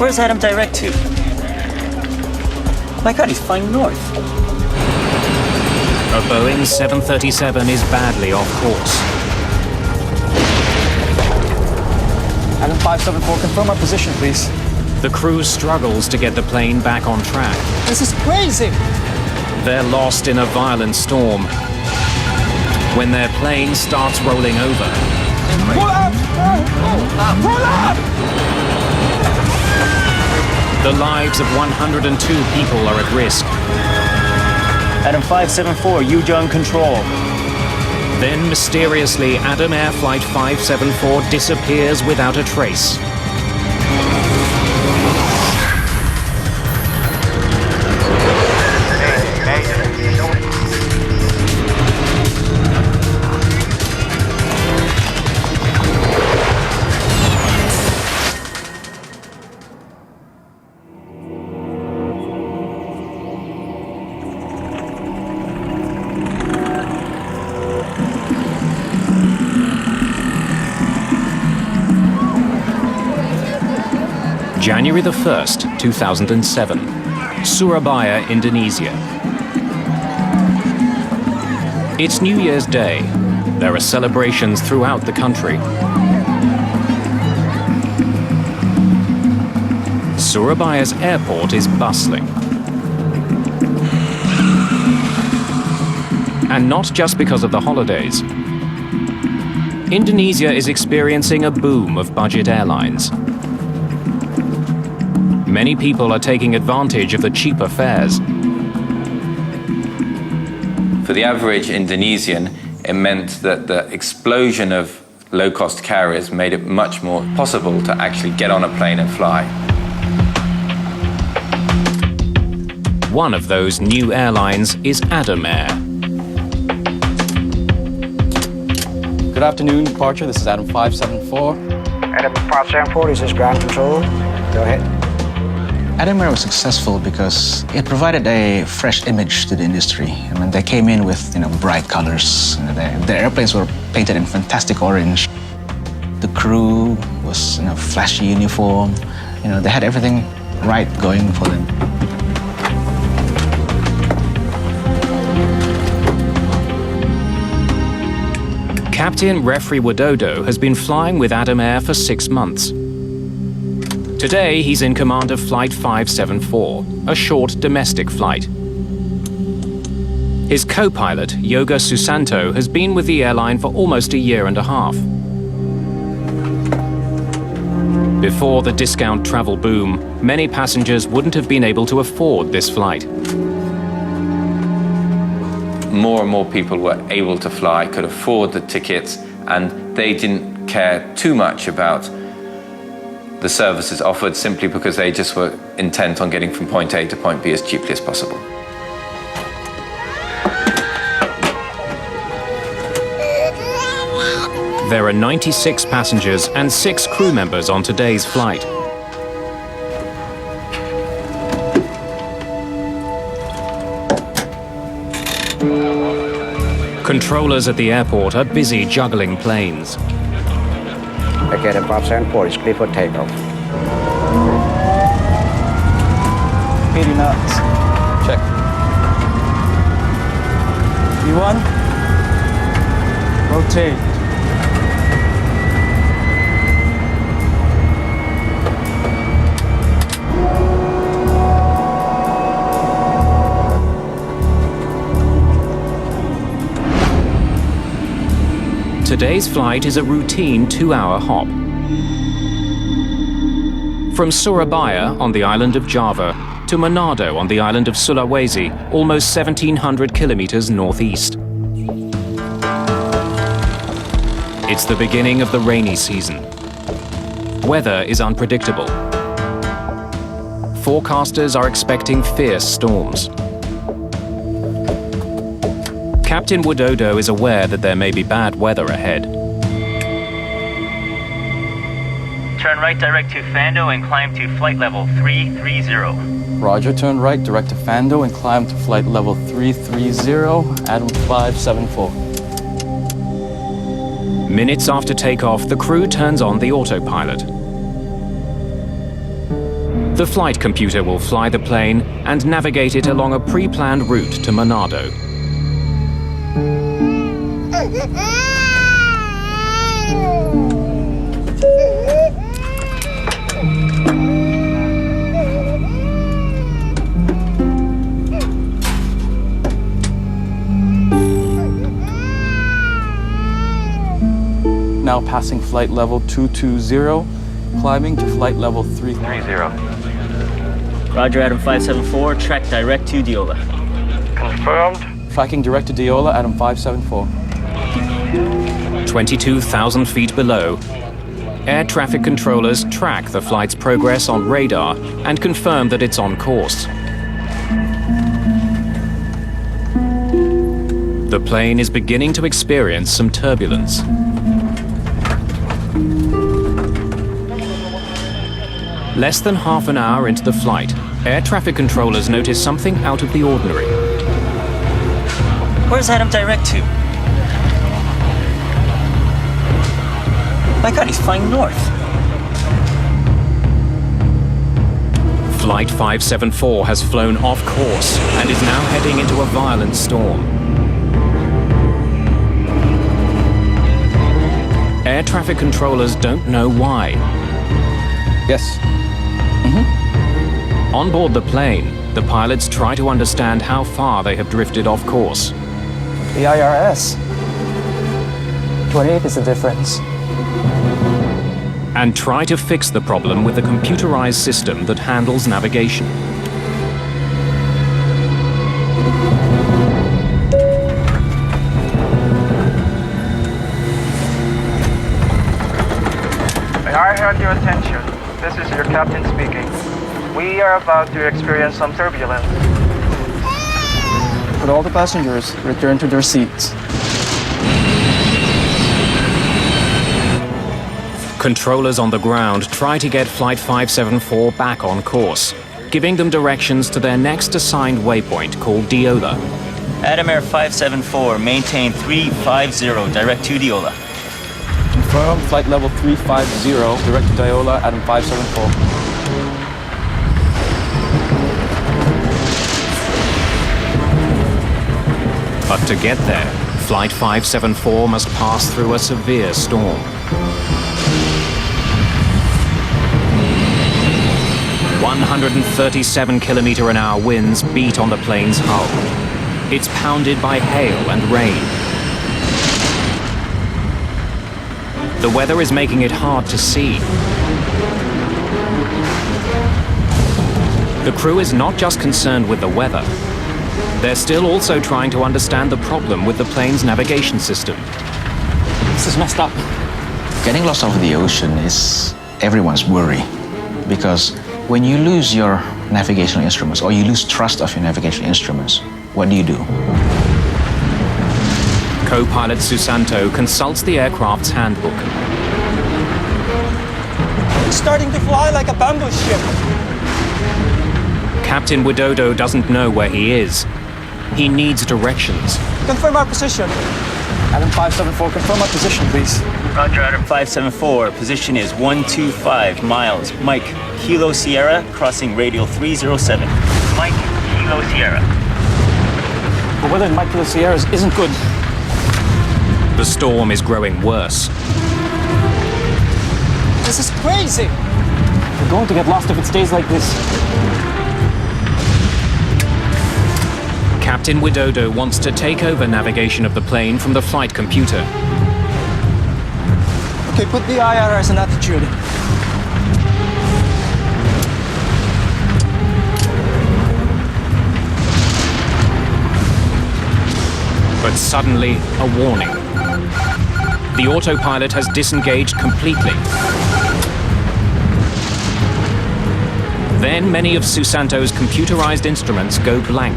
Where's Adam direct to? My God, he's flying north. A Boeing 737 is badly off course. Adam 574, confirm our position, please. The crew struggles to get the plane back on track. This is crazy! They're lost in a violent storm when their plane starts rolling over. Pull up! Pull up! The lives of 102 people are at risk. Adam 574, Yujong control. Then mysteriously, Adam Air Flight 574 disappears without a trace. January the 1st, 2007, Surabaya, Indonesia. It's New Year's Day. There are celebrations throughout the country. Surabaya's airport is bustling. And not just because of the holidays. Indonesia is experiencing a boom of budget airlines. Many people are taking advantage of the cheaper fares. For the average Indonesian, it meant that the explosion of low-cost carriers made it much more possible to actually get on a plane and fly. One of those new airlines is Adam Air. Good afternoon, departure. This is Adam 574. Adam 574, this is ground control. Go ahead. Adam Air was successful because it provided a fresh image to the industry. I mean, they came in with bright colors. The airplanes were painted in fantastic orange. The crew was in a flashy uniform. They had everything right going for them. Captain Refri Widodo has been flying with Adam Air for 6 months. Today, he's in command of Flight 574, a short domestic flight. His co-pilot, Yoga Susanto, has been with the airline for almost a year and a half. Before the discount travel boom, many passengers wouldn't have been able to afford this flight. More and more people were able to fly, could afford the tickets, and they didn't care too much about the services offered simply because they just were intent on getting from point A to point B as cheaply as possible. There are 96 passengers and 6 crew members on today's flight. Controllers at the airport are busy juggling planes. Okay, Adam 574 is clear for takeoff. 80 knots. Check. V1. Rotate. Today's flight is a routine 2-hour hop. From Surabaya on the island of Java to Manado on the island of Sulawesi, almost 1,700 kilometers northeast. It's the beginning of the rainy season. Weather is unpredictable. Forecasters are expecting fierce storms. Captain Widodo is aware that there may be bad weather ahead. Turn right direct to Fando and climb to flight level 330. Roger, turn right direct to Fando and climb to flight level 330, Adam 574. Minutes after takeoff, the crew turns on the autopilot. The flight computer will fly the plane and navigate it along a pre-planned route to Manado. Now passing flight level 220, climbing to flight level 330. Roger, Adam 574, track direct to Diola. Confirmed. Tracking direct to Diola, Adam 574. 22,000 feet below, air traffic controllers track the flight's progress on radar and confirm that it's on course. The plane is beginning to experience some turbulence. Less than half an hour into the flight, air traffic controllers notice something out of the ordinary. Where's Adam direct to? My God, he's flying north. Flight 574 has flown off course and is now heading into a violent storm. Air traffic controllers don't know why. Yes. On board the plane, the pilots try to understand how far they have drifted off course. The IRS. 28 is the difference. And try to fix the problem with the computerized system that handles navigation. May I have your attention? This is your captain speaking. We are about to experience some turbulence. Put all the passengers return to their seats. Controllers on the ground try to get Flight 574 back on course, giving them directions to their next assigned waypoint called Diola. Adam Air 574, maintain 350, direct to Diola. Confirm flight level 350, direct to Diola, Adam 574. But to get there, Flight 574 must pass through a severe storm. "137-kilometer-an-hour winds beat on the plane's hull. It's pounded by hail and rain. The weather is making it hard to see. The crew is not just concerned with the weather. They're still also trying to understand the problem with the plane's navigation system. This is messed up. Getting lost over the ocean is everyone's worry, because when you lose your navigational instruments or you lose trust of your navigational instruments, what do you do? Co-pilot Susanto consults the aircraft's handbook. It's starting to fly like a bamboo ship. Captain Widodo doesn't know where he is. He needs directions. Confirm our position. Adam 574, confirm our position, please. Roger, Adam 574, position is 125 miles. Mike, Kilo Sierra, crossing radial 307. Mike, Kilo Sierra. The weather in Mike Kilo Sierras isn't good. The storm is growing worse. This is crazy. We're going to get lost if it stays like this. Captain Widodo wants to take over navigation of the plane from the flight computer. Okay, put the IRS in attitude. But suddenly, a warning. The autopilot has disengaged completely. Then many of Susanto's computerized instruments go blank.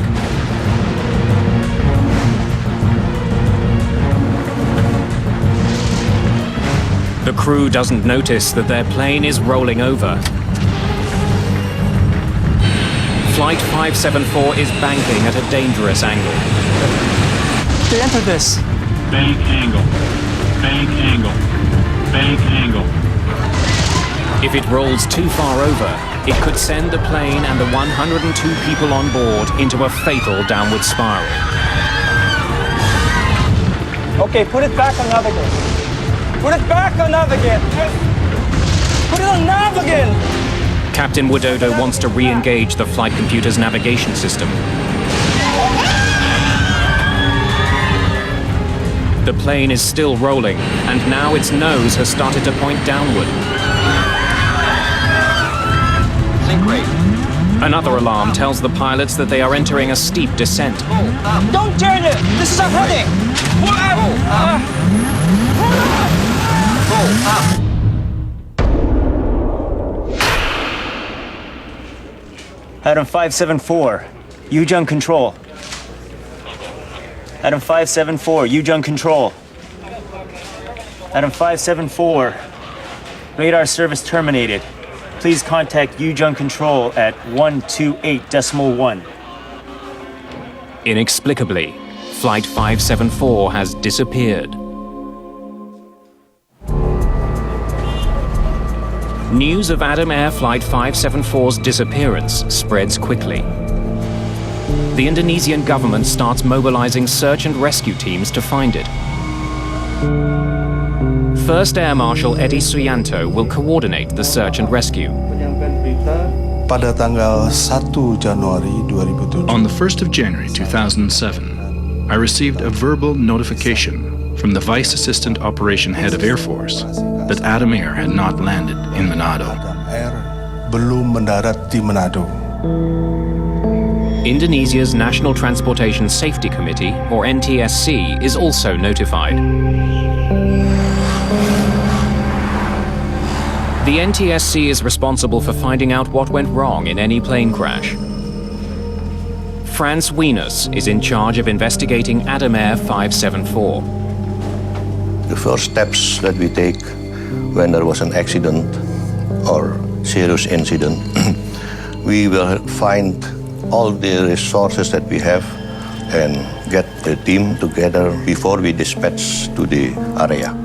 The crew doesn't notice that their plane is rolling over. Flight 574 is banking at a dangerous angle. Okay, enter this. Bank angle. Bank angle. Bank angle. If it rolls too far over, it could send the plane and the 102 people on board into a fatal downward spiral. Okay, put it back on nav again. Put it back on nav again. Put it on nav again. Captain Widodo wants to re-engage the flight computer's navigation system. The plane is still rolling, and now its nose has started to point downward. Another alarm tells the pilots that they are entering a steep descent. Don't turn it. This is a heading. Adam 574, Yujun Control. Adam 574, Yujun Control. Adam 574, radar service terminated. Please contact Yujun Control at 128.1. Inexplicably, Flight 574 has disappeared. News of Adam Air Flight 574's disappearance spreads quickly. The Indonesian government starts mobilizing search and rescue teams to find it. First Air Marshal Edi Suyanto will coordinate the search and rescue. Pada tanggal 1 Januari 2007. On the 1st of January 2007, I received a verbal notification from the Vice Assistant Operation Head of Air Force that Adam Air had not landed in Manado. Belum mendarat di Manado. Indonesia's National Transportation Safety Committee, or NTSC, is also notified. The NTSC is responsible for finding out what went wrong in any plane crash. Franz Wieners is in charge of investigating Adam Air 574. The first steps that we take when there was an accident or serious incident, we will find all the resources that we have and get the team together before we dispatch to the area.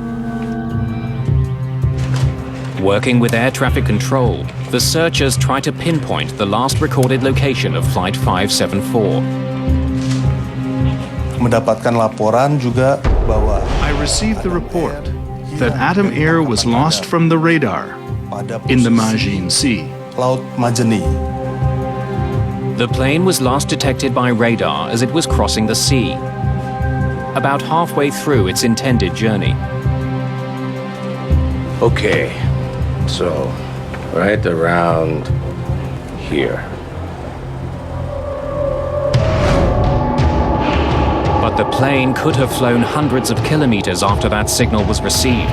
Working with air traffic control, the searchers try to pinpoint the last recorded location of Flight 574. Mendapatkan laporan juga bahwa I received the report that Adam Air was lost from the radar in the Majin Sea. Laut Majeni. The plane was last detected by radar as it was crossing the sea, about halfway through its intended journey. Okay, so right around here. But the plane could have flown hundreds of kilometers after that signal was received.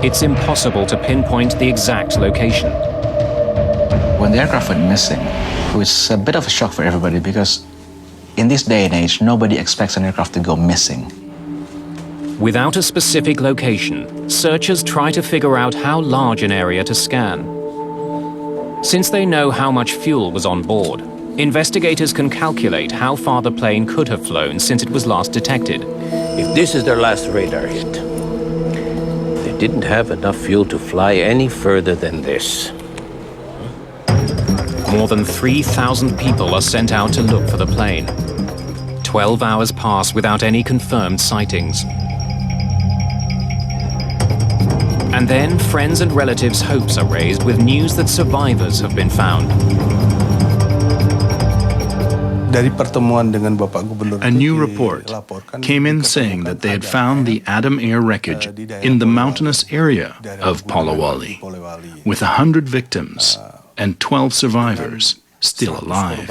It's impossible to pinpoint the exact location. When the aircraft went missing, it was a bit of a shock for everybody because in this day and age, nobody expects an aircraft to go missing. Without a specific location, searchers try to figure out how large an area to scan. Since they know how much fuel was on board, investigators can calculate how far the plane could have flown since it was last detected. If this is their last radar hit, they didn't have enough fuel to fly any further than this. More than 3,000 people are sent out to look for the plane. 12 hours pass without any confirmed sightings. And then friends and relatives' hopes are raised with news that survivors have been found. A new report came in saying that they had found the Adam Air wreckage in the mountainous area of Polowali, with 100 victims and 12 survivors still alive.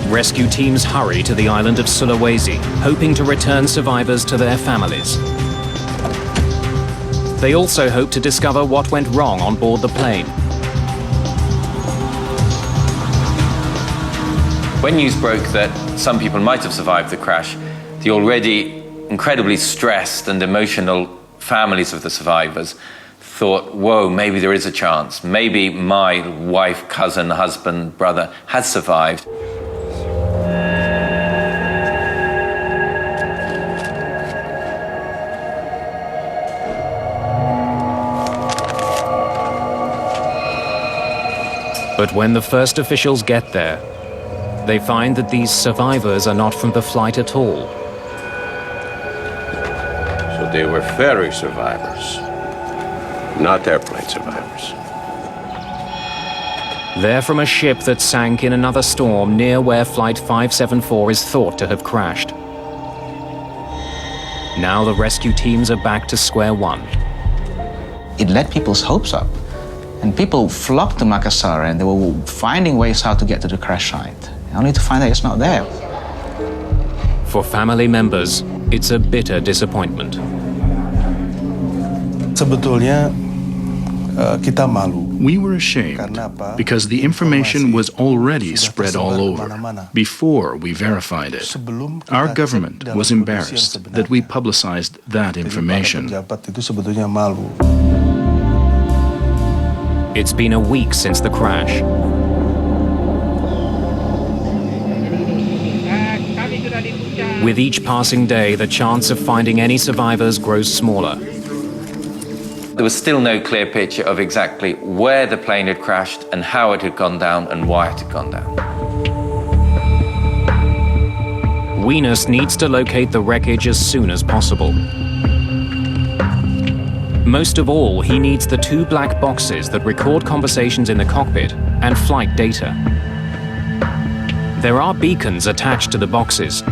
Rescue teams hurry to the island of Sulawesi, hoping to return survivors to their families. They also hope to discover what went wrong on board the plane. When news broke that some people might have survived the crash, the already incredibly stressed and emotional families of the survivors thought, whoa, maybe there is a chance. Maybe my wife, cousin, husband, brother has survived. But when the first officials get there, they find that these survivors are not from the flight at all. So they were ferry survivors, not airplane survivors. They're from a ship that sank in another storm near where Flight 574 is thought to have crashed. Now the rescue teams are back to square one. It led people's hopes up. And people flocked to Makassar and they were finding ways how to get to the crash site, only to find that it's not there. For family members, it's a bitter disappointment. Sebetulnya kita malu. We were ashamed because the information was already spread all over before we verified it. Our government was embarrassed that we publicized that information. It's been a week since the crash. With each passing day, the chance of finding any survivors grows smaller. There was still no clear picture of exactly where the plane had crashed and how it had gone down and why it had gone down. Venus needs to locate the wreckage as soon as possible. Most of all, he needs the 2 black boxes that record conversations in the cockpit and flight data. There are beacons attached to the boxes,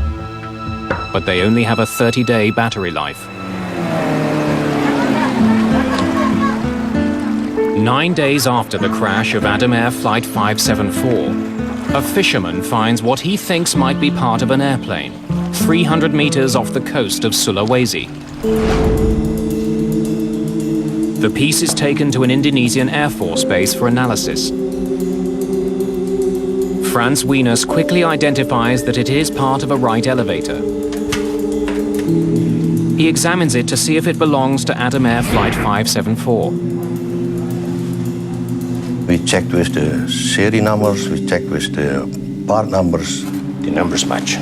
but they only have a 30-day battery life. 9 days after the crash of Adam Air Flight 574, a fisherman finds what he thinks might be part of an airplane, 300 meters off the coast of Sulawesi. The piece is taken to an Indonesian Air Force base for analysis. Frans Wieners quickly identifies that it is part of a Wright elevator. He examines it to see if it belongs to Adam Air Flight 574. We checked with the serial numbers, we checked with the part numbers. The numbers match.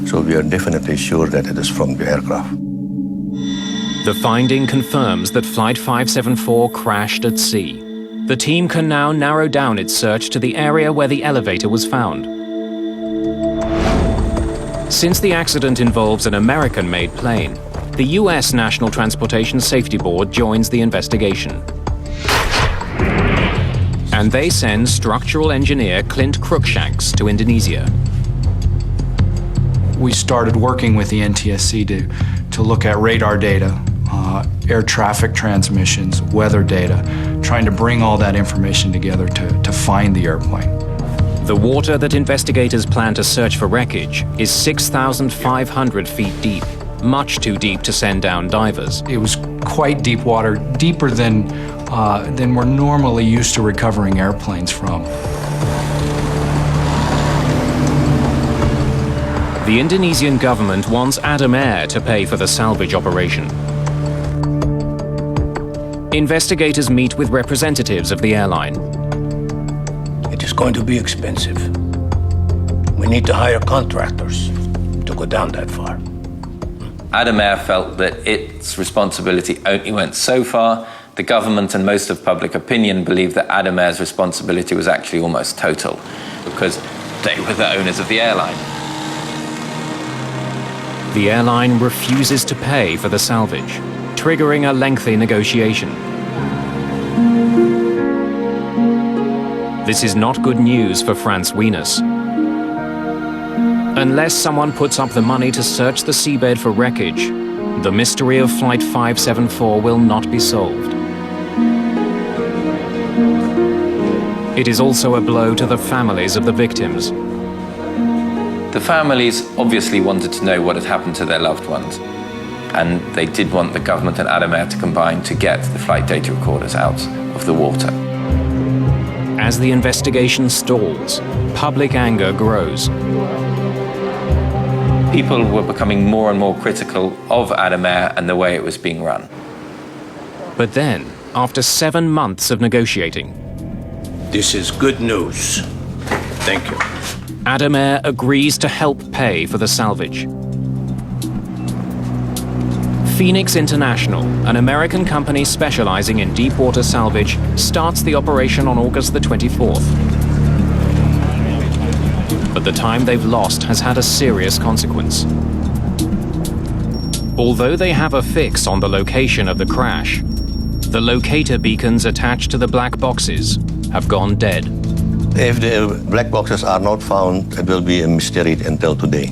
So we are definitely sure that it is from the aircraft. The finding confirms that Flight 574 crashed at sea. The team can now narrow down its search to the area where the elevator was found. Since the accident involves an American-made plane, the US National Transportation Safety Board joins the investigation. And they send structural engineer Clint Cruikshanks to Indonesia. We started working with the NTSC to look at radar data, air traffic transmissions, weather data, trying to bring all that information together to find the airplane. The water that investigators plan to search for wreckage is 6,500 feet deep, much too deep to send down divers. It was quite deep water, deeper than we're normally used to recovering airplanes from. The Indonesian government wants Adam Air to pay for the salvage operation. Investigators meet with representatives of the airline. It is going to be expensive. We need to hire contractors to go down that far. Adam Air felt that its responsibility only went so far. The government and most of public opinion believed that Adam Air's responsibility was actually almost total because they were the owners of the airline. The airline refuses to pay for the salvage, triggering a lengthy negotiation. This is not good news for Frans Wieners. Unless someone puts up the money to search the seabed for wreckage, the mystery of Flight 574 will not be solved. It is also a blow to the families of the victims. The families obviously wanted to know what had happened to their loved ones, and they did want the government and Adam Air to combine to get the flight data recorders out of the water. As the investigation stalls, public anger grows. People were becoming more and more critical of Adam Air and the way it was being run. But then, after 7 months of negotiating, this is good news. Thank you. Adam Air agrees to help pay for the salvage. Phoenix International, an American company specializing in deep-water salvage, starts the operation on August the 24th. But the time they've lost has had a serious consequence. Although they have a fix on the location of the crash, the locator beacons attached to the black boxes have gone dead. If the black boxes are not found, it will be a mystery until today.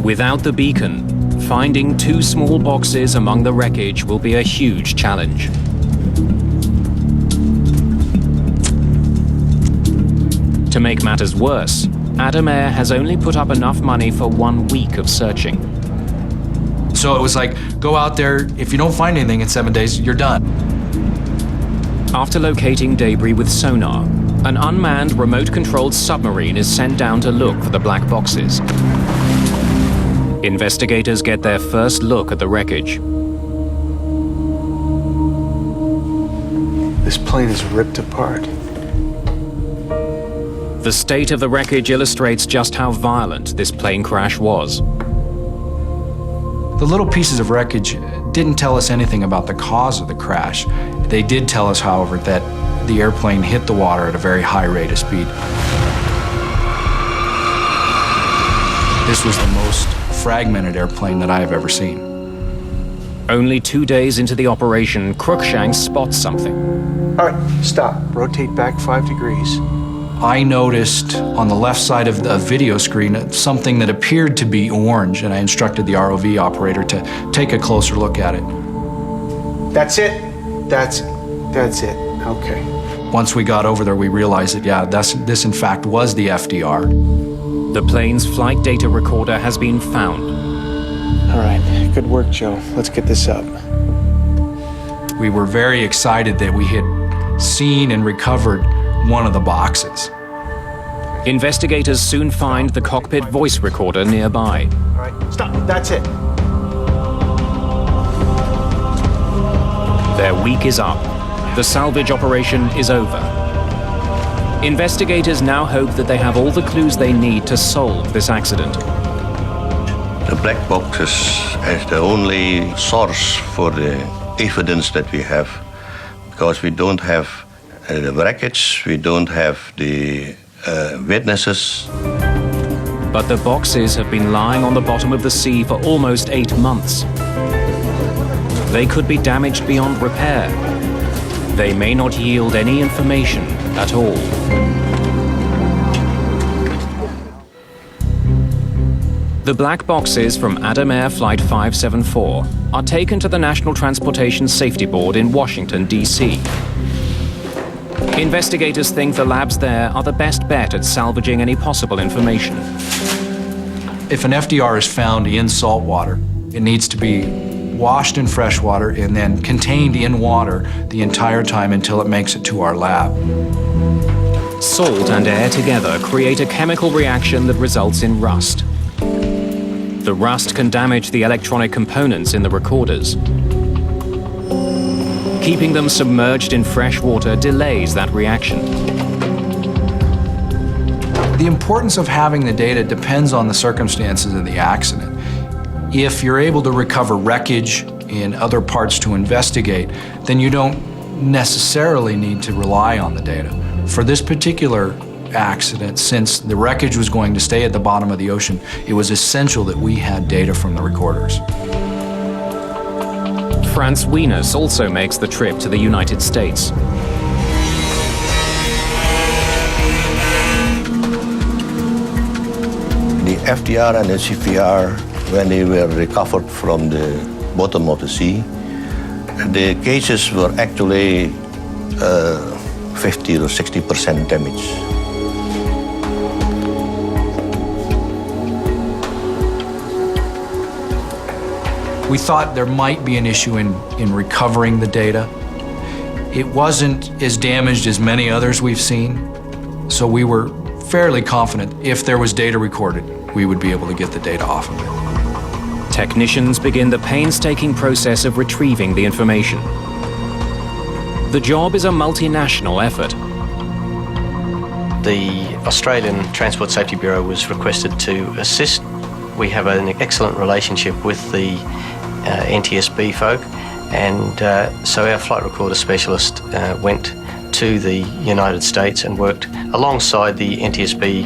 Without the beacon, finding two small boxes among the wreckage will be a huge challenge. To make matters worse, Adam Air has only put up enough money for 1 week of searching. So it was like, go out there, if you don't find anything in 7 days, you're done. After locating debris with sonar, an unmanned remote-controlled submarine is sent down to look for the black boxes. Investigators get their first look at the wreckage. This plane is ripped apart. The state of the wreckage illustrates just how violent this plane crash was. The little pieces of wreckage didn't tell us anything about the cause of the crash. They did tell us, however, that the airplane hit the water at a very high rate of speed. This was the most fragmented airplane that I have ever seen. Only 2 days into the operation, Cruikshank spots something. All right, stop. Rotate back 5 degrees. I noticed on the left side of the video screen something that appeared to be orange, and I instructed the ROV operator to take a closer look at it. That's it? That's it. Okay. Once we got over there, we realized that, yeah, this in fact was the FDR. The plane's flight data recorder has been found. All right, good work, Joe. Let's get this up. We were very excited that we had seen and recovered one of the boxes. Investigators soon find the cockpit voice recorder nearby. All right, stop. That's it. Their week is up. The salvage operation is over. Investigators now hope that they have all the clues they need to solve this accident. The black boxes is the only source for the evidence that we have, because we don't have the wreckage, we don't have the witnesses. But the boxes have been lying on the bottom of the sea for almost 8 months. They could be damaged beyond repair. They may not yield any information at all. The black boxes from Adam Air Flight 574 are taken to the National Transportation Safety Board in Washington, D.C. Investigators think the labs there are the best bet at salvaging any possible information. If an FDR is found in salt water, it needs to be washed in fresh water and then contained in water the entire time until it makes it to our lab. Salt and air together create a chemical reaction that results in rust. The rust can damage the electronic components in the recorders. Keeping them submerged in fresh water delays that reaction. The importance of having the data depends on the circumstances of the accident. If you're able to recover wreckage in other parts to investigate, then you don't necessarily need to rely on the data. For this particular accident, since the wreckage was going to stay at the bottom of the ocean, it was essential that we had data from the recorders. Franz Wieners also makes the trip to the United States. The FDR and the CPR, when they were recovered from the bottom of the sea, the cases were actually 50 or 60% damage. We thought there might be an issue in recovering the data. It wasn't as damaged as many others we've seen, so we were fairly confident if there was data recorded, we would be able to get the data off of it. Technicians begin the painstaking process of retrieving the information. The job is a multinational effort. The Australian Transport Safety Bureau was requested to assist We have an excellent relationship with the NTSB folk, and so our flight recorder specialist went to the United States and worked alongside the NTSB.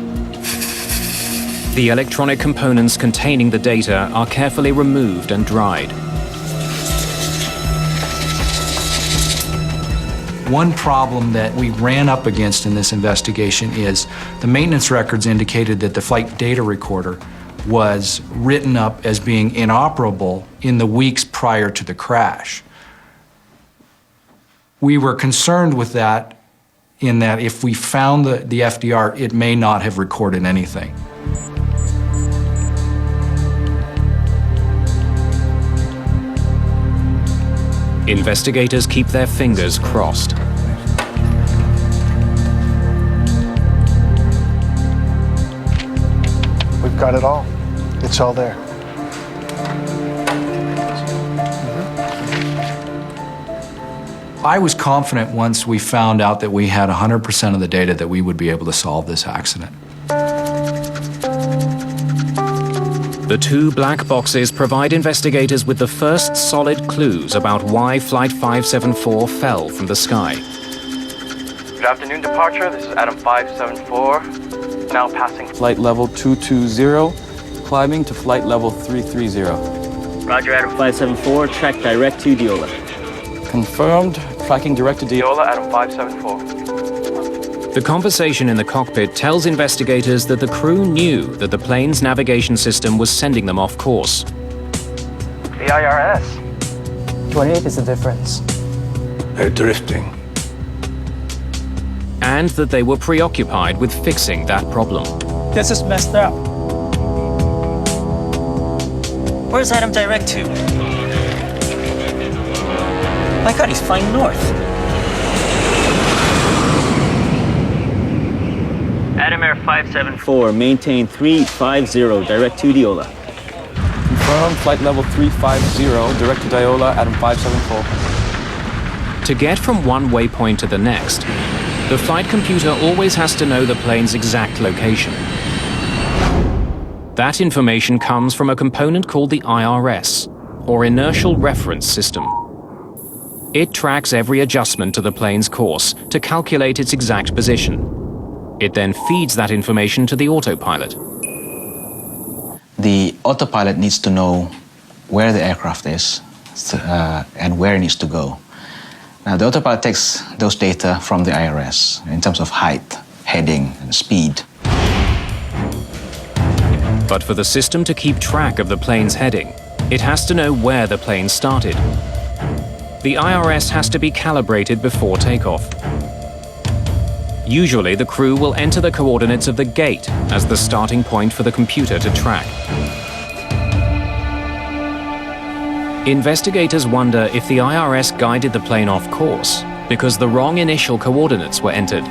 The electronic components containing the data are carefully removed and dried. One problem that we ran up against in this investigation is the maintenance records indicated that the flight data recorder was written up as being inoperable in the weeks prior to the crash. We were concerned with that in that if we found the FDR, it may not have recorded anything. Investigators keep their fingers crossed. We've got it all. It's all there. I was confident once we found out that we had 100% of the data that we would be able to solve this accident. The two black boxes provide investigators with the first solid clues about why Flight 574 fell from the sky. Good afternoon, departure. This is Adam 574. Now passing Flight level 220, climbing to flight level 330. Roger, Adam 574, track direct to Diola. Confirmed, tracking direct to Diola, Adam 574. The conversation in the cockpit tells investigators that the crew knew that the plane's navigation system was sending them off course. The IRS. 28 is the difference. They're drifting. And that they were preoccupied with fixing that problem. This is messed up. Where's Adam direct to? My God, he's flying north. Adam Air 574, maintain 350, direct to Diola. Confirmed, flight level 350, direct to Diola, Adam 574. To get from one waypoint to the next, the flight computer always has to know the plane's exact location. That information comes from a component called the IRS, or Inertial Reference System. It tracks every adjustment to the plane's course to calculate its exact position. It then feeds that information to the autopilot. The autopilot needs to know where the aircraft is and where it needs to go. Now, the autopilot takes those data from the IRS in terms of height, heading, and speed. But for the system to keep track of the plane's heading, it has to know where the plane started. The IRS has to be calibrated before takeoff. Usually, the crew will enter the coordinates of the gate as the starting point for the computer to track. Investigators wonder if the IRS guided the plane off course because the wrong initial coordinates were entered.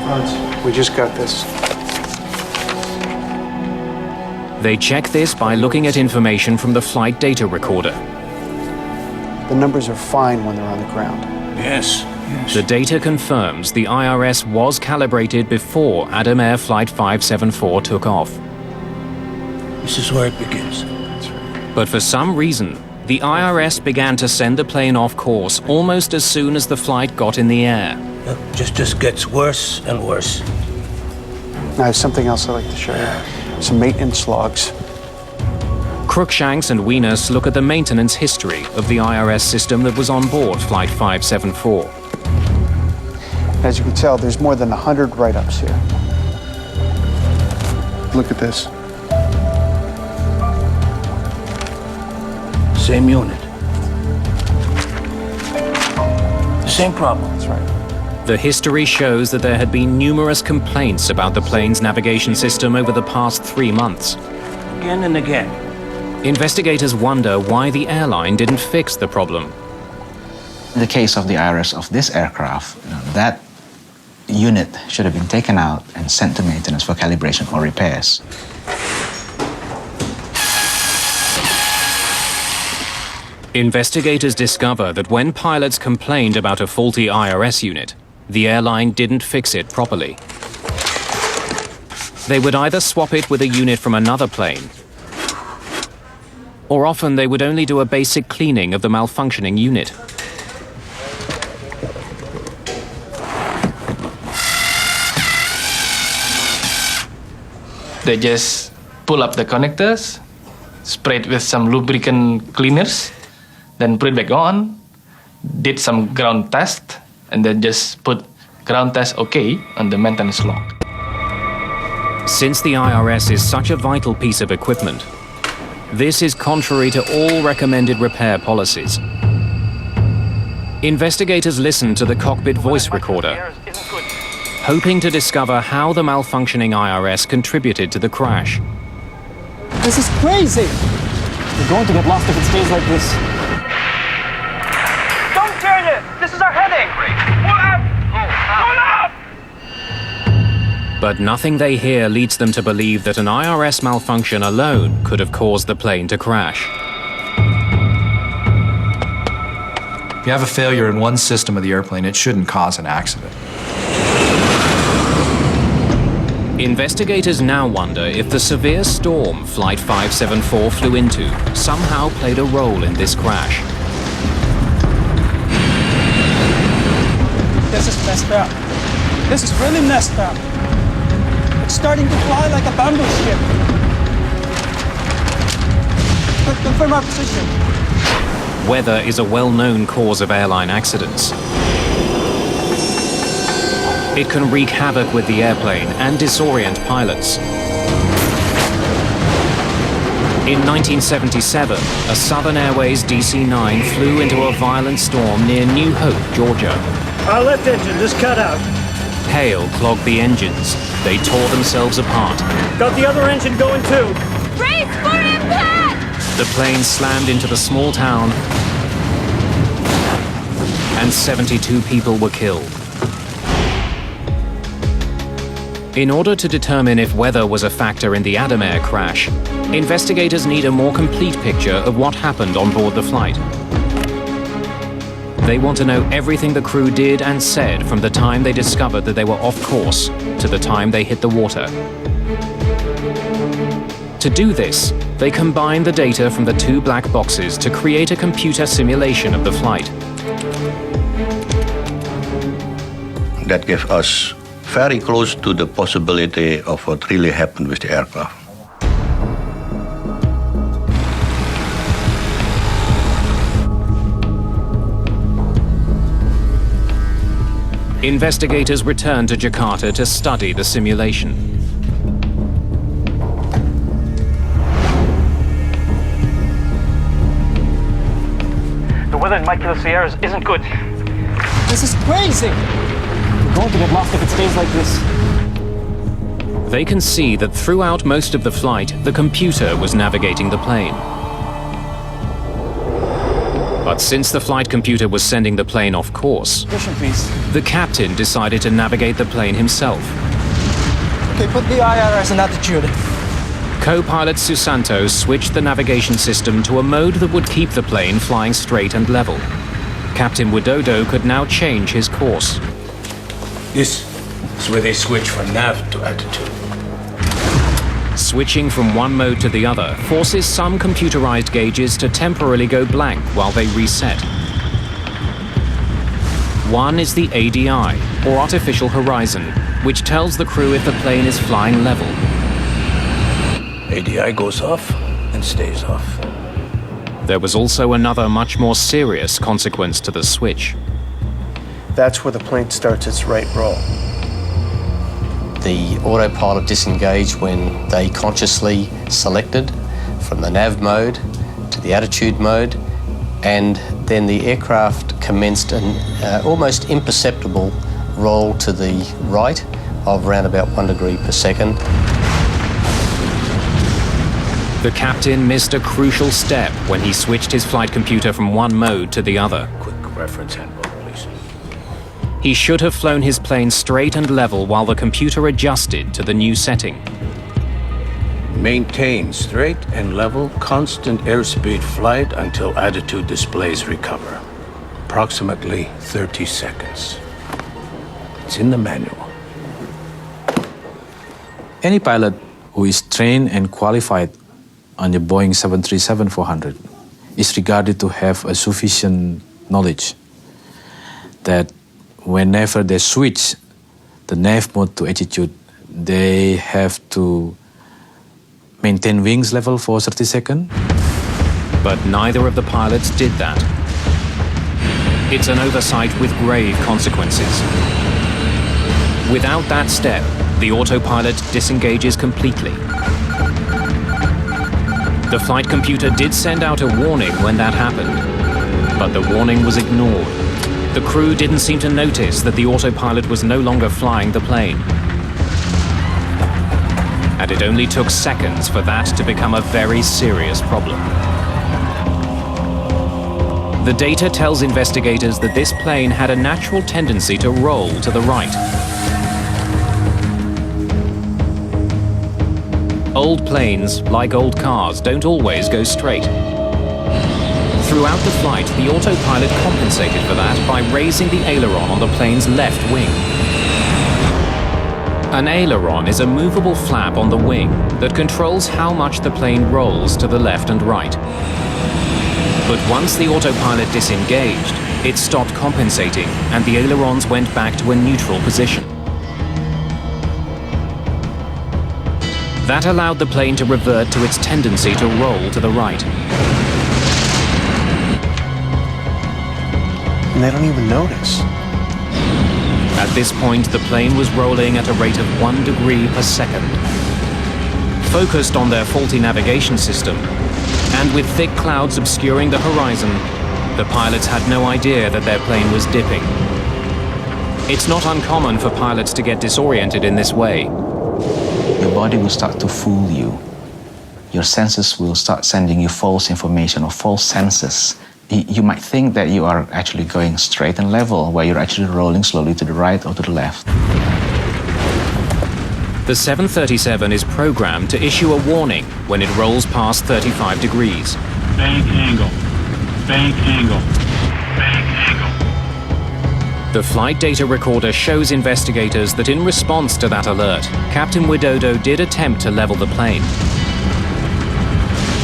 Franz, we just got this. They check this by looking at information from the flight data recorder. The numbers are fine when they're on the ground. Yes. The data confirms the IRS was calibrated before Adam Air Flight 574 took off. This is where it begins. But for some reason, the IRS began to send the plane off course almost as soon as the flight got in the air. It just gets worse and worse. I have something else I'd like to show you. Some maintenance logs. Cruikshanks and Wieners look at the maintenance history of the IRS system that was on board Flight 574. As you can tell, there's more than 100 write-ups here. Look at this. Same unit. The same problem. That's right. The history shows that there had been numerous complaints about the plane's navigation system over the past 3 months. Again and again. Investigators wonder why the airline didn't fix the problem. In the case of the IRS of this aircraft, that unit should have been taken out and sent to maintenance for calibration or repairs. Investigators discover that when pilots complained about a faulty IRS unit, the airline didn't fix it properly. They would either swap it with a unit from another plane, or often they would only do a basic cleaning of the malfunctioning unit. They just pull up the connectors, spray it with some lubricant cleaners, then put it back on, did some ground test, and then just put ground test OK on the maintenance log. Since the IRS is such a vital piece of equipment, this is contrary to all recommended repair policies. Investigators listened to the cockpit voice recorder, hoping to discover how the malfunctioning IRS contributed to the crash. This is crazy! You're going to get lost if it stays like this. Don't turn it! This is our heading! Pull up! Pull up! But nothing they hear leads them to believe that an IRS malfunction alone could have caused the plane to crash. If you have a failure in one system of the airplane, it shouldn't cause an accident. Investigators now wonder if the severe storm Flight 574 flew into somehow played a role in this crash. This is messed up. This is really messed up. It's starting to fly like a bamboo ship. Confirm our position. Weather is a well-known cause of airline accidents. It can wreak havoc with the airplane and disorient pilots. In 1977, a Southern Airways DC-9 flew into a violent storm near New Hope, Georgia. Our left engine just cut out. Hail clogged the engines. They tore themselves apart. Got the other engine going too. Brace for impact! The plane slammed into the small town, and 72 people were killed. In order to determine if weather was a factor in the Adam Air crash, investigators need a more complete picture of what happened on board the flight. They want to know everything the crew did and said from the time they discovered that they were off course to the time they hit the water. To do this, they combine the data from the two black boxes to create a computer simulation of the flight. That gave us very close to the possibility of what really happened with the aircraft. Investigators returned to Jakarta to study the simulation. The weather in my Kilo Sierras isn't good. This is crazy! We're going to get lost if it stays like this. They can see that throughout most of the flight, the computer was navigating the plane. But since the flight computer was sending the plane off course, the captain decided to navigate the plane himself. Okay, put the IRS in attitude. Co-pilot Susanto switched the navigation system to a mode that would keep the plane flying straight and level. Captain Widodo could now change his course. This is where they switch from nav to attitude. Switching from one mode to the other forces some computerized gauges to temporarily go blank while they reset. One is the ADI, or Artificial Horizon, which tells the crew if the plane is flying level. ADI goes off and stays off. There was also another much more serious consequence to the switch. That's where the plane starts its right roll. The autopilot disengaged when they consciously selected from the nav mode to the attitude mode, and then the aircraft commenced an almost imperceptible roll to the right of around about 1 degree per second. The captain missed a crucial step when he switched his flight computer from one mode to the other. Quick reference handbook, please. He should have flown his plane straight and level while the computer adjusted to the new setting. Maintain straight and level, constant airspeed flight until attitude displays recover. Approximately 30 seconds. It's in the manual. Any pilot who is trained and qualified on the Boeing 737-400 is regarded to have a sufficient knowledge that whenever they switch the nav mode to attitude, they have to maintain wings level for 30 seconds. But neither of the pilots did that. It's an oversight with grave consequences. Without that step, the autopilot disengages completely. The flight computer did send out a warning when that happened, but the warning was ignored. The crew didn't seem to notice that the autopilot was no longer flying the plane. And it only took seconds for that to become a very serious problem. The data tells investigators that this plane had a natural tendency to roll to the right. Old planes, like old cars, don't always go straight. Throughout the flight, the autopilot compensated for that by raising the aileron on the plane's left wing. An aileron is a movable flap on the wing that controls how much the plane rolls to the left and right. But once the autopilot disengaged, it stopped compensating and the ailerons went back to a neutral position. That allowed the plane to revert to its tendency to roll to the right. And they don't even notice. At this point, the plane was rolling at a rate of 1 degree per second. Focused on their faulty navigation system, and with thick clouds obscuring the horizon, the pilots had no idea that their plane was dipping. It's not uncommon for pilots to get disoriented in this way. Your body will start to fool you. Your senses will start sending you false information or false senses. You might think that you are actually going straight and level, while you're actually rolling slowly to the right or to the left. The 737 is programmed to issue a warning when it rolls past 35 degrees. Bank angle. Bank angle. Bank angle. The flight data recorder shows investigators that in response to that alert, Captain Widodo did attempt to level the plane.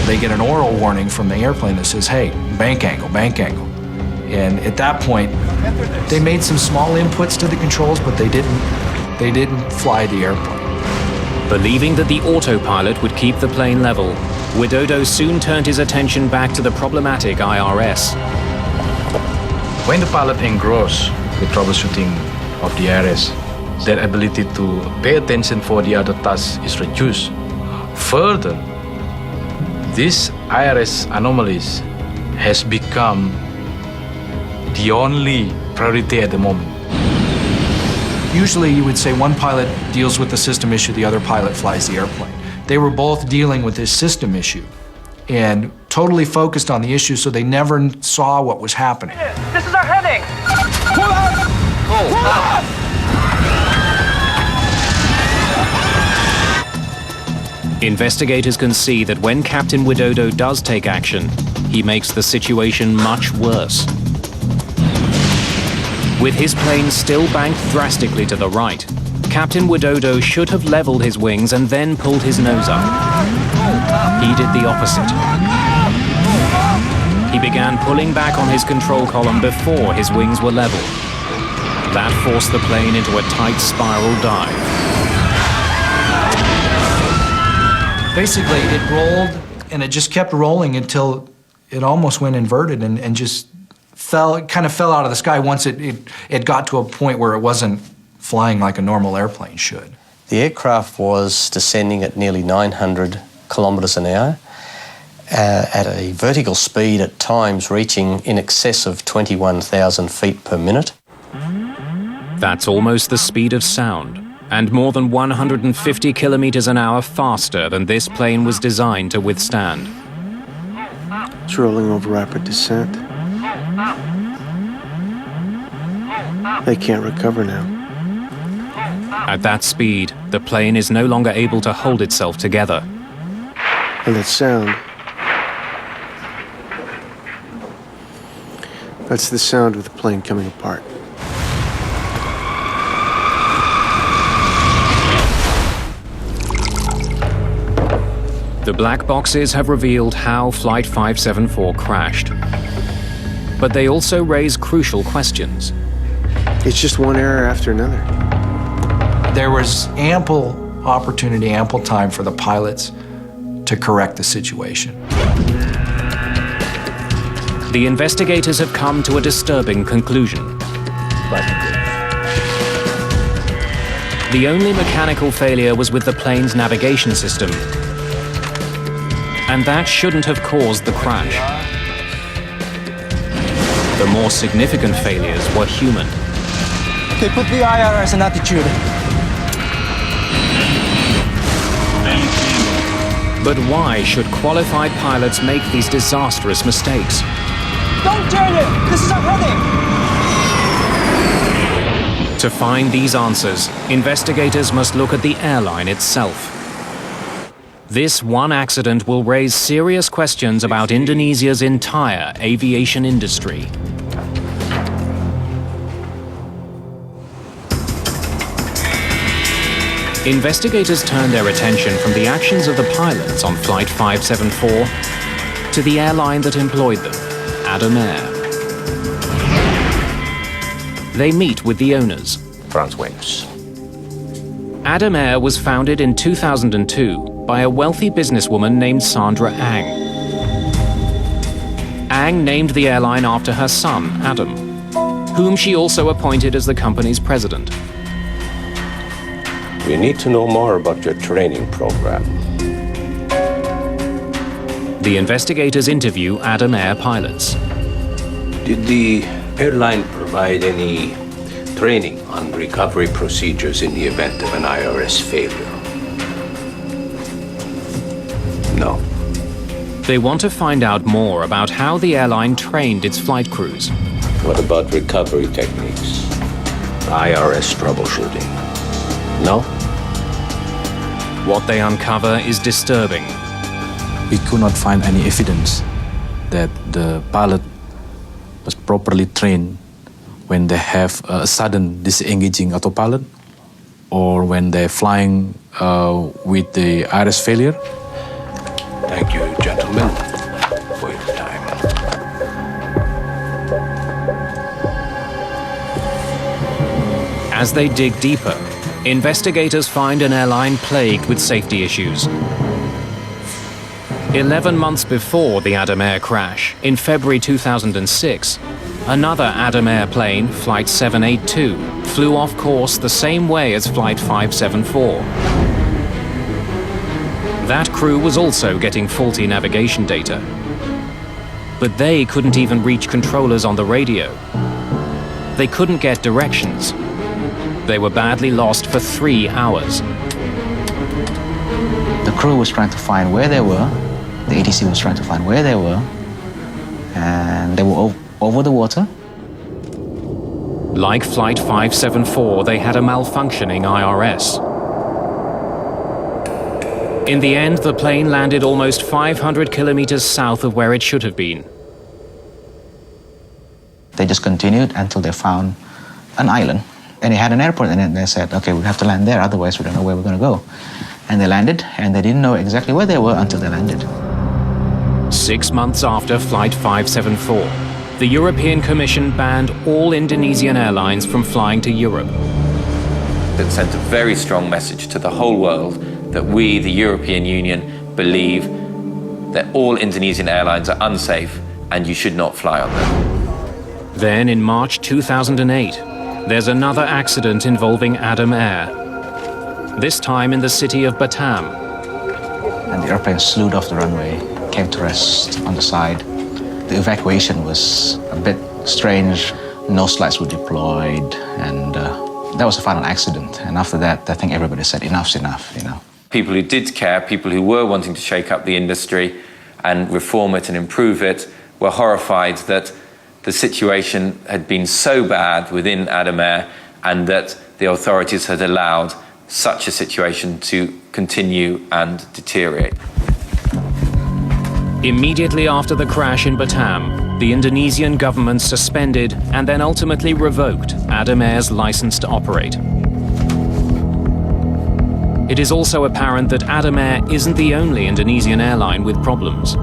They get an oral warning from the airplane that says, hey, bank angle, bank angle. And at that point, they made some small inputs to the controls, but they didn't fly the airplane. Believing that the autopilot would keep the plane level, Widodo soon turned his attention back to the problematic IRS. When the pilot engrossed with troubleshooting of the IRS, their ability to pay attention for the other tasks is reduced. Further, these IRS anomalies has become the only priority at the moment. Usually you would say one pilot deals with the system issue, the other pilot flies the airplane. They were both dealing with this system issue and totally focused on the issue, so they never saw what was happening. This is our heading! Pull out! Pull out! Investigators can see that when Captain Widodo does take action, he makes the situation much worse. With his plane still banked drastically to the right, Captain Widodo should have leveled his wings and then pulled his nose up. He did the opposite. He began pulling back on his control column before his wings were level. That forced the plane into a tight spiral dive. Basically, it rolled, and it just kept rolling until it almost went inverted and just kind of fell out of the sky once it got to a point where it wasn't flying like a normal airplane should. The aircraft was descending at nearly 900 kilometres an hour at a vertical speed at times reaching in excess of 21,000 feet per minute. That's almost the speed of sound, and more than 150 kilometers an hour faster than this plane was designed to withstand. It's rolling over rapid descent. They can't recover now. At that speed, the plane is no longer able to hold itself together. And that sound, that's the sound of the plane coming apart. The black boxes have revealed how Flight 574 crashed. But they also raise crucial questions. It's just one error after another. There was ample opportunity, ample time for the pilots to correct the situation. The investigators have come to a disturbing conclusion. The only mechanical failure was with the plane's navigation system. And that shouldn't have caused the crash. The more significant failures were human. Okay, put the IRS in attitude. But why should qualified pilots make these disastrous mistakes? Don't turn it! This is a heading! To find these answers, investigators must look at the airline itself. This one accident will raise serious questions about Indonesia's entire aviation industry. Investigators turn their attention from the actions of the pilots on Flight 574 to the airline that employed them, Adam Air. They meet with the owners. Franz Wings. Adam Air was founded in 2002 by a wealthy businesswoman named Sandra Ang. Ang named the airline after her son, Adam, whom she also appointed as the company's president. We need to know more about your training program. The investigators interview Adam Air pilots. Did the airline provide any training on recovery procedures in the event of an IRS failure? No. They want to find out more about how the airline trained its flight crews. What about recovery techniques? IRS troubleshooting? No? What they uncover is disturbing. We could not find any evidence that the pilot was properly trained when they have a sudden disengaging autopilot or when they're flying with the IRS failure. Thank you, gentlemen, for your time. As they dig deeper, investigators find an airline plagued with safety issues. 11 months before the Adam Air crash, in February 2006, another Adam Air plane, Flight 782, flew off course the same way as Flight 574. That crew was also getting faulty navigation data. But they couldn't even reach controllers on the radio. They couldn't get directions. They were badly lost for 3 hours. The crew was trying to find where they were. The ATC was trying to find where they were. And they were over the water. Like Flight 574, they had a malfunctioning IRS. In the end, the plane landed almost 500 kilometers south of where it should have been. They just continued until they found an island. And they had an airport, and then they said, okay, we have to land there, otherwise we don't know where we're going to go. And they landed, and they didn't know exactly where they were until they landed. 6 months after Flight 574, the European Commission banned all Indonesian airlines from flying to Europe. That sent a very strong message to the whole world that we, the European Union, believe that all Indonesian airlines are unsafe and you should not fly on them. Then in March 2008, there's another accident involving Adam Air. This time in the city of Batam. And the airplane slewed off the runway, came to rest on the side. The evacuation was a bit strange. Nose lights were deployed, and that was a final accident. And after that, I think everybody said enough's enough, you know. People who did care, people who were wanting to shake up the industry and reform it and improve it, were horrified that the situation had been so bad within Adam Air and that the authorities had allowed such a situation to continue and deteriorate. Immediately after the crash in Batam, the Indonesian government suspended and then ultimately revoked Adam Air's license to operate. It is also apparent that Adam Air isn't the only Indonesian airline with problems.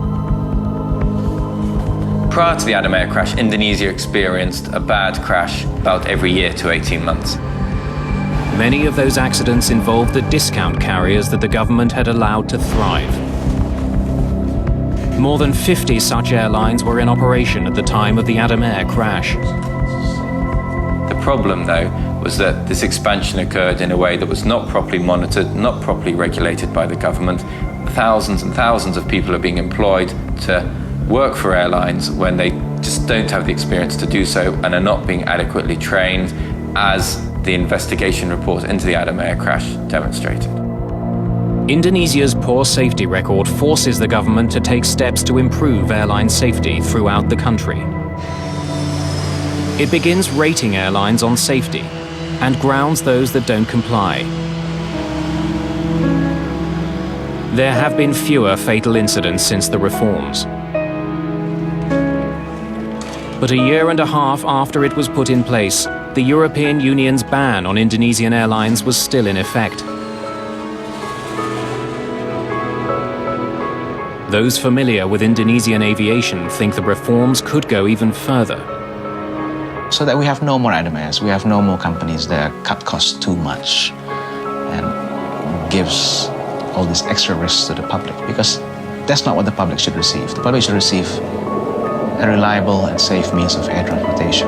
Prior to the Adam Air crash, Indonesia experienced a bad crash about every year to 18 months. Many of those accidents involved the discount carriers that the government had allowed to thrive. More than 50 such airlines were in operation at the time of the Adam Air crash. The problem, though, was that this expansion occurred in a way that was not properly monitored, not properly regulated by the government. Thousands and thousands of people are being employed to work for airlines when they just don't have the experience to do so and are not being adequately trained, as the investigation report into the Adam Air crash demonstrated. Indonesia's poor safety record forces the government to take steps to improve airline safety throughout the country. It begins rating airlines on safety and grounds those that don't comply. There have been fewer fatal incidents since the reforms. But a year and a half after it was put in place, the European Union's ban on Indonesian airlines was still in effect. Those familiar with Indonesian aviation think the reforms could go even further. So that we have no more Adam Airs, we have no more companies that cut costs too much and gives all these extra risks to the public, because that's not what the public should receive. The public should receive a reliable and safe means of air transportation.